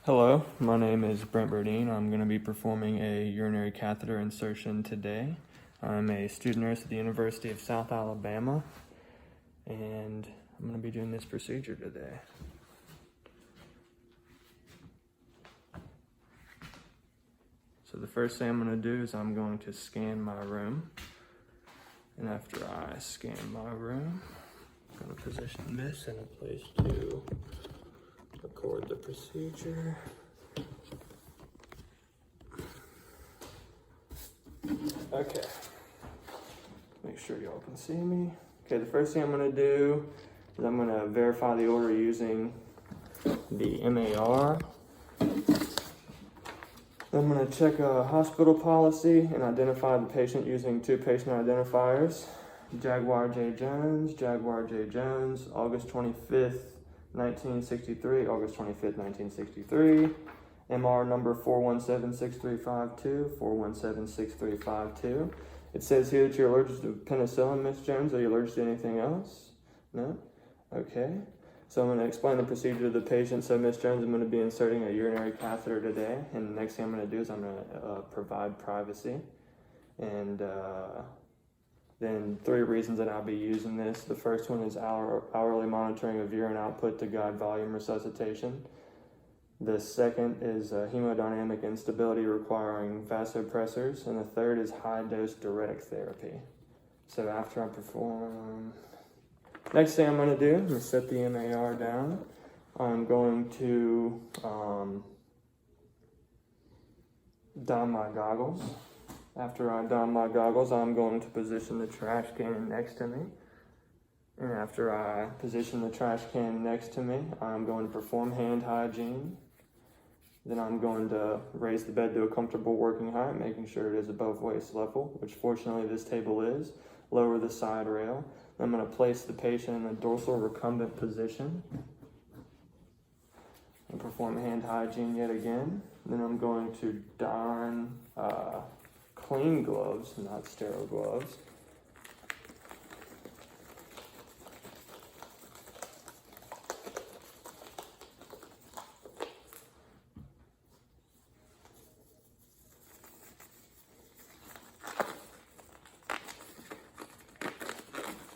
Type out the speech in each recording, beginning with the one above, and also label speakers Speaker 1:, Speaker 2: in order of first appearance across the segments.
Speaker 1: Hello, my name is Brent Burdine. I'm going to be performing a urinary catheter insertion today. I'm a student nurse at the University of South Alabama, and I'm going to be doing this procedure today. So the first thing I'm going to do is I'm going to scan my room. And after I scan my room, I'm going to position this in a place to record the procedure. Okay, make sure y'all can see me. Okay, the first thing I'm gonna do is I'm gonna verify the order using the MAR. I'm gonna check a hospital policy and identify the patient using two patient identifiers. Jaguar J. Jones, August 25th, 1963, August 25th, 1963. MR number 4176352, 4176352. It says here that you're allergic to penicillin, Miss Jones. Are you allergic to anything else? No? Okay. So I'm going to explain the procedure to the patient. So Miss Jones, I'm going to be inserting a urinary catheter today. And the next thing I'm going to do is I'm going to provide privacy. And then 3 reasons that I'll be using this. The first one is hourly monitoring of urine output to guide volume resuscitation. The second is hemodynamic instability requiring vasopressors. And the third is high-dose diuretic therapy. So after I perform... Next thing I'm going to do, I'm going to set the MAR down. I'm going to don my goggles. After I don my goggles, I'm going to position the trash can next to me. And after I position the trash can next to me, I'm going to perform hand hygiene. Then I'm going to raise the bed to a comfortable working height, making sure it is above waist level, which fortunately this table is. Lower the side rail. I'm going to place the patient in the dorsal recumbent position and perform hand hygiene yet again. Then I'm going to don clean gloves, not sterile gloves.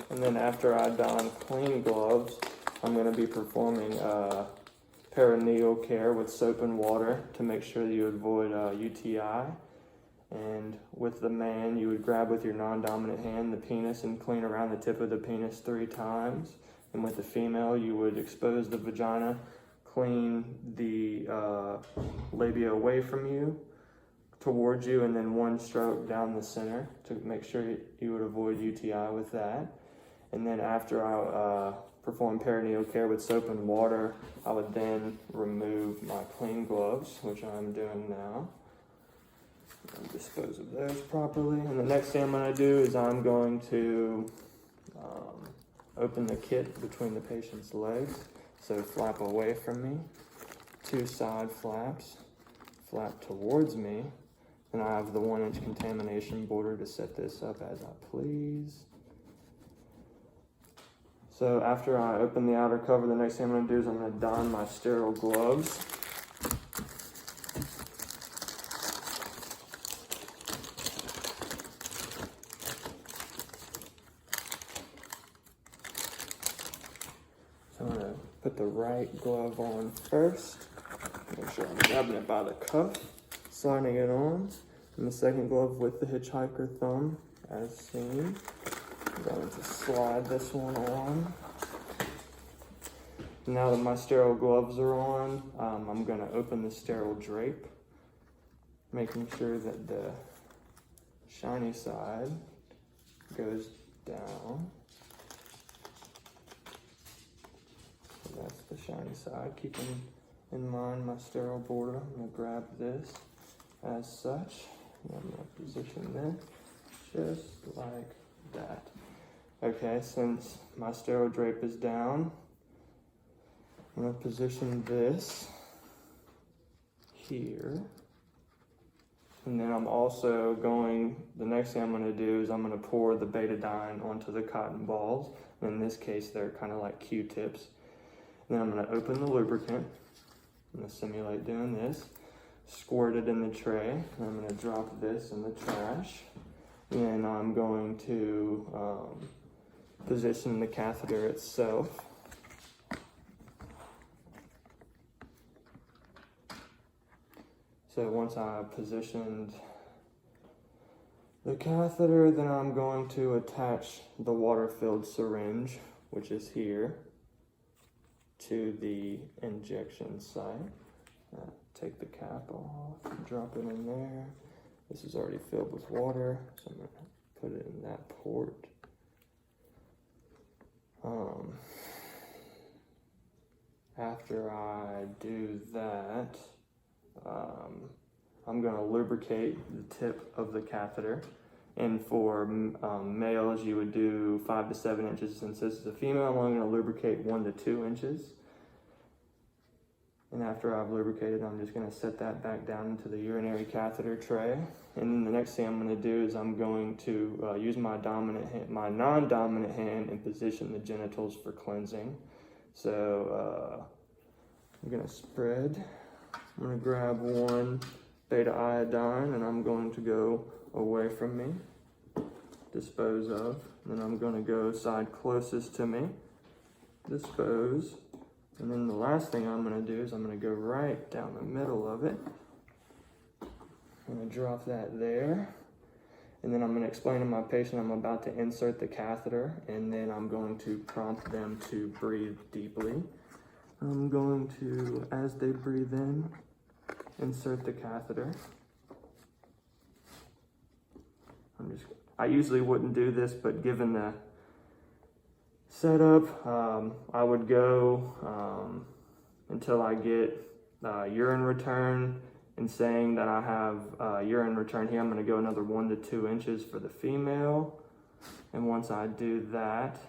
Speaker 1: And then after I don clean gloves, I'm going to be performing perineal care with soap and water to make sure that you avoid UTI. And with the man, you would grab with your non-dominant hand the penis and clean around the tip of the penis 3 times. And with the female, you would expose the vagina, clean the labia away from you, towards you, and then 1 stroke down the center to make sure you would avoid UTI with that. And then after I perform perineal care with soap and water, I would then remove my clean gloves, which I'm doing now. And dispose of those properly. And the next thing I'm going to do is I'm going to open the kit between the patient's legs. So flap away from me, 2 side flaps, flap towards me. And I have the 1-inch contamination border to set this up as I please. So after I open the outer cover, the next thing I'm going to do is I'm going to don my sterile gloves. So I'm going to put the right glove on first. Make sure I'm grabbing it by the cuff, sliding it on. And the second glove with the hitchhiker thumb, as seen. I'm going to slide this one on. Now that my sterile gloves are on, I'm going to open the sterile drape, making sure that the shiny side goes down. So that's the shiny side. Keeping in mind my sterile border, I'm going to grab this as such. And I'm going to position this just like that. Okay, since my sterile drape is down, I'm going to position this here. And then I'm also the next thing I'm going to do is I'm going to pour the betadine onto the cotton balls. In this case, they're kind of like Q-tips. Then I'm going to open the lubricant. I'm gonna simulate doing this. Squirt it in the tray, and I'm gonna drop this in the trash. And I'm going to position the catheter itself. So once I've positioned the catheter, then I'm going to attach the water-filled syringe, which is here, to the injection site. Take the cap off, drop it in there. This is already filled with water, so I'm going to put it in that port. After I do that, I'm going to lubricate the tip of the catheter. And for males, you would do 5 to 7 inches. Since this is a female, I'm going to lubricate 1 to 2 inches. And after I've lubricated, I'm just going to set that back down into the urinary catheter tray. And then the next thing I'm going to do is I'm going to use my non-dominant hand and position the genitals for cleansing. So I'm going to spread. I'm going to grab 1 beta iodine, and I'm going to go away from me, dispose of. Then I'm going to go side closest to me, dispose. And then the last thing I'm going to do is I'm going to go right down the middle of it. I'm going to drop that there. And then I'm going to explain to my patient I'm about to insert the catheter, and then I'm going to prompt them to breathe deeply. I'm going to, as they breathe in, insert the catheter. I usually wouldn't do this, but given the setup, I would go until I get urine return, and saying that I have urine return here, I'm going to go another 1 to 2 inches for the female. And once I do that,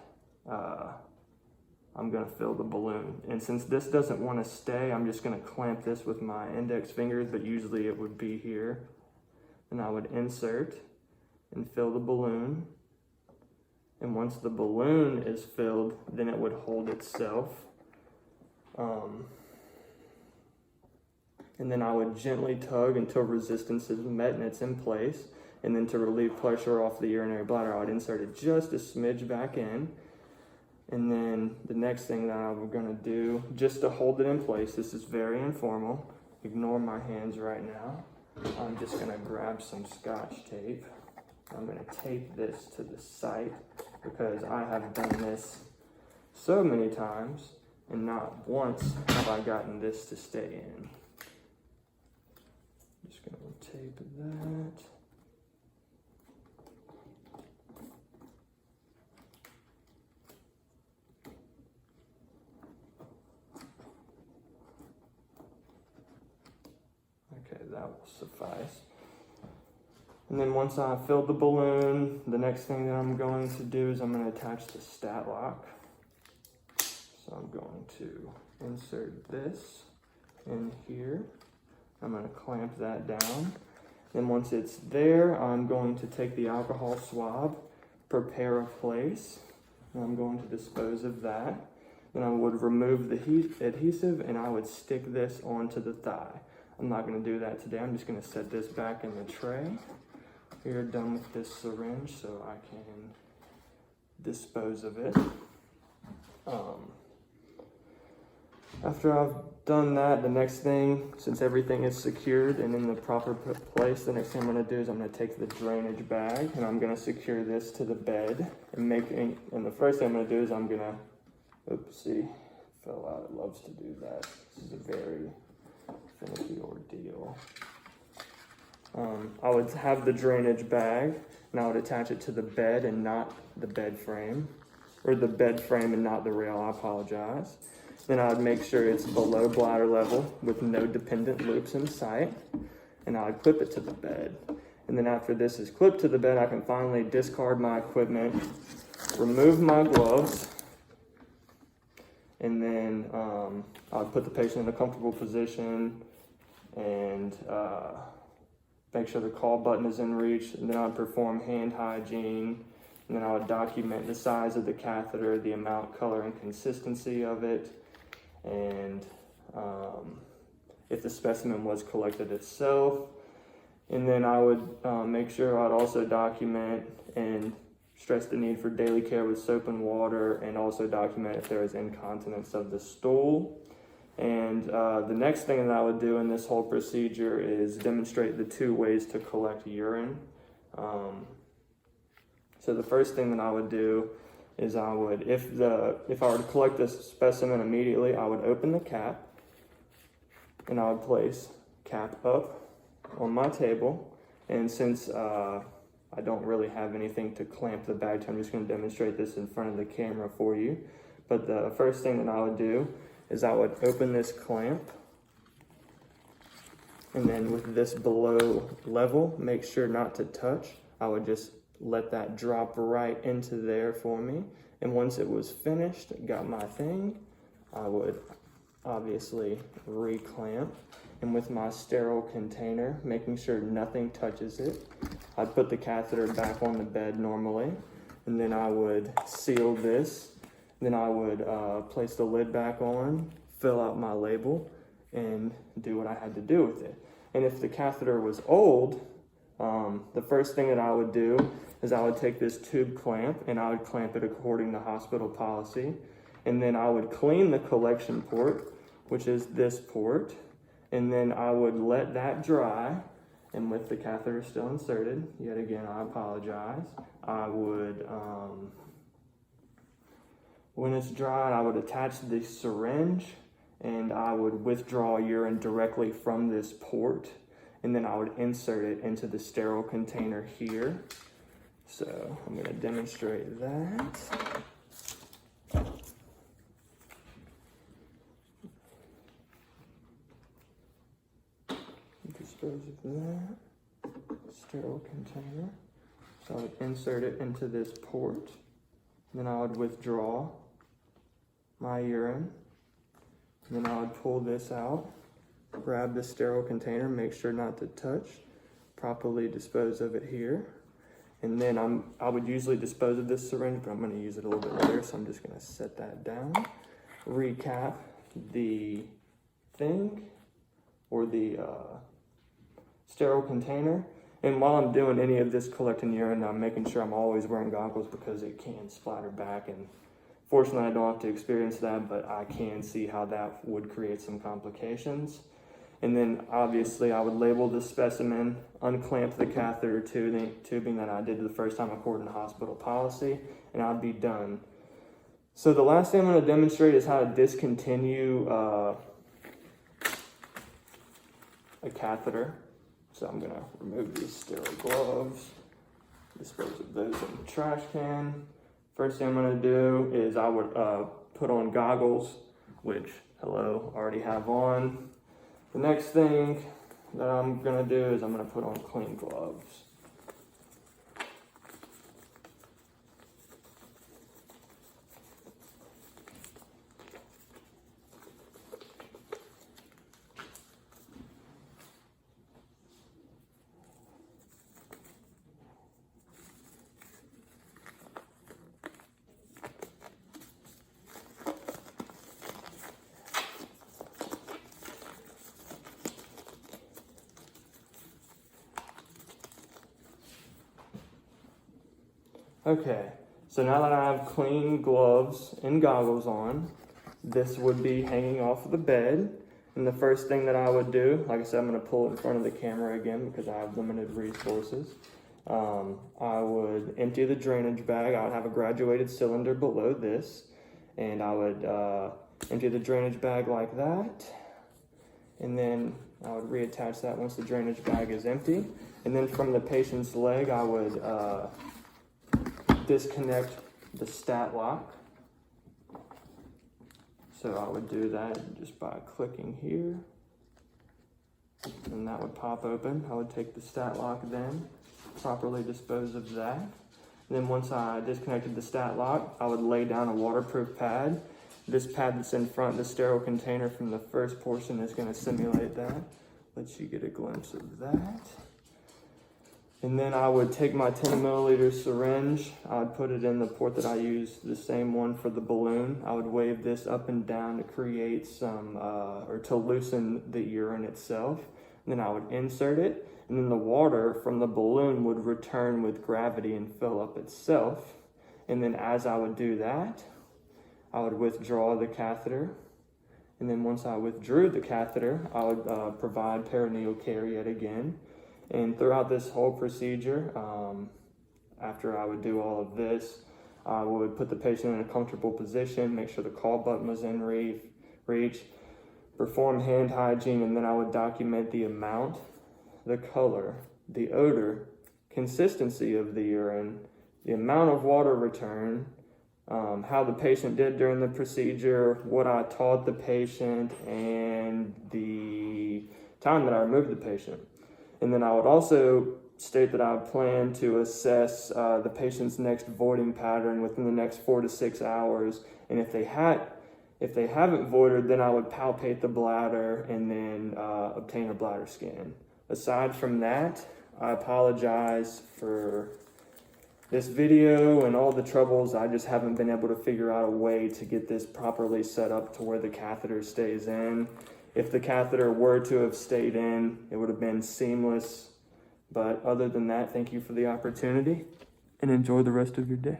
Speaker 1: I'm going to fill the balloon. And since this doesn't want to stay, I'm just going to clamp this with my index fingers, but usually it would be here. And I would insert and fill the balloon. And once the balloon is filled, then it would hold itself. And then I would gently tug until resistance is met and it's in place. And then to relieve pressure off the urinary bladder, I would insert it just a smidge back in. And then the next thing that I'm going to do, just to hold it in place, this is very informal. Ignore my hands right now. I'm just going to grab some Scotch tape. I'm going to tape this to the site because I have done this so many times and not once have I gotten this to stay in. Just going to tape that. Okay, that will suffice. And then once I've filled the balloon, the next thing that I'm going to do is I'm going to attach the stat lock. So I'm going to insert this in here. I'm going to clamp that down. Then once it's there, I'm going to take the alcohol swab, prepare a place, and I'm going to dispose of that. Then I would remove the adhesive and I would stick this onto the thigh. I'm not going to do that today. I'm just going to set this back in the tray. We're done with this syringe, so I can dispose of it. After I've done that, the next thing, since everything is secured and in the proper place, the next thing I'm going to do is I'm going to take the drainage bag and I'm going to secure this to the bed and the first thing I'm going to do is I'm going to, oopsie, fell out. It loves to do that. This is a very finicky ordeal. I would have the drainage bag and I would attach it to the bed and not the bed frame, or the bed frame and not the rail. I apologize. Then I would make sure it's below bladder level with no dependent loops in sight, and I would clip it to the bed. And then after this is clipped to the bed, I can finally discard my equipment, remove my gloves, and then I would put the patient in a comfortable position and make sure the call button is in reach, and then I would perform hand hygiene, and then I would document the size of the catheter, the amount, color, and consistency of it, and if the specimen was collected itself. And then I would make sure I'd also document and stress the need for daily care with soap and water, and also document if there is incontinence of the stool. And the next thing that I would do in this whole procedure is demonstrate the 2 ways to collect urine. So the first thing that I would do is I would, if I were to collect this specimen immediately, I would open the cap and I would place cap up on my table. And since I don't really have anything to clamp the bag to, I'm just going to demonstrate this in front of the camera for you. But the first thing that I would do is I would open this clamp, and then with this below level, make sure not to touch. I would just let that drop right into there for me. And once it was finished, got my thing, I would obviously re-clamp. And with my sterile container, making sure nothing touches it, I'd put the catheter back on the bed normally, and then I would seal this. Then I would place the lid back on, fill out my label, and do what I had to do with it. And if the catheter was old, the first thing that I would do is I would take this tube clamp and I would clamp it according to hospital policy. And then I would clean the collection port, which is this port. And then I would let that dry. And with the catheter still inserted, yet again, I apologize, I would, when it's dry, I would attach the syringe and I would withdraw urine directly from this port. And then I would insert it into the sterile container here. So I'm going to demonstrate that. Dispose of that. Sterile container. So I would insert it into this port. Then I would withdraw my urine. Then I would pull this out, grab the sterile container, make sure not to touch, properly dispose of it here. And then I would usually dispose of this syringe, but I'm going to use it a little bit later, so I'm just going to set that down. Recap the thing, or the sterile container. And while I'm doing any of this collecting urine, I'm making sure I'm always wearing goggles because it can splatter back. And fortunately, I don't have to experience that, but I can see how that would create some complications. And then obviously I would label the specimen, unclamp the catheter tubing that I did the first time according to hospital policy, and I'd be done. So the last thing I'm going to demonstrate is how to discontinue a catheter. So I'm going to remove these sterile gloves, dispose of those in the trash can. First thing I'm going to do is I would put on goggles, which, hello, already have on. The next thing that I'm going to do is I'm going to put on clean gloves. Okay, so now that I have clean gloves and goggles on, this would be hanging off of the bed. And the first thing that I would do, like I said, I'm going to pull it in front of the camera again because I have limited resources. I would empty the drainage bag. I would have a graduated cylinder below this. And I would empty the drainage bag like that. And then I would reattach that once the drainage bag is empty. And then from the patient's leg, I would disconnect the stat lock. So I would do that just by clicking here, and that would pop open. I would take the stat lock then, properly dispose of that. And then once I disconnected the stat lock, I would lay down a waterproof pad. This pad that's in front of the sterile container from the first portion is going to simulate that. Let you get a glimpse of that. And then I would take my 10 milliliter syringe, I would put it in the port that I used, the same one for the balloon. I would wave this up and down to create some, or to loosen the urine itself. And then I would insert it, and then the water from the balloon would return with gravity and fill up itself. And then as I would do that, I would withdraw the catheter. And then once I withdrew the catheter, I would provide perineal care yet again. And throughout this whole procedure, after I would do all of this, I would put the patient in a comfortable position, make sure the call button was in reach, perform hand hygiene, and then I would document the amount, the color, the odor, consistency of the urine, the amount of water return, how the patient did during the procedure, what I taught the patient, and the time that I removed the patient. And then I would also state that I plan to assess the patient's next voiding pattern within the next 4 to 6 hours. And if they haven't voided, then I would palpate the bladder and then obtain a bladder scan. Aside from that, I apologize for this video and all the troubles. I just haven't been able to figure out a way to get this properly set up to where the catheter stays in. If the catheter were to have stayed in, it would have been seamless. But other than that, thank you for the opportunity and enjoy the rest of your day.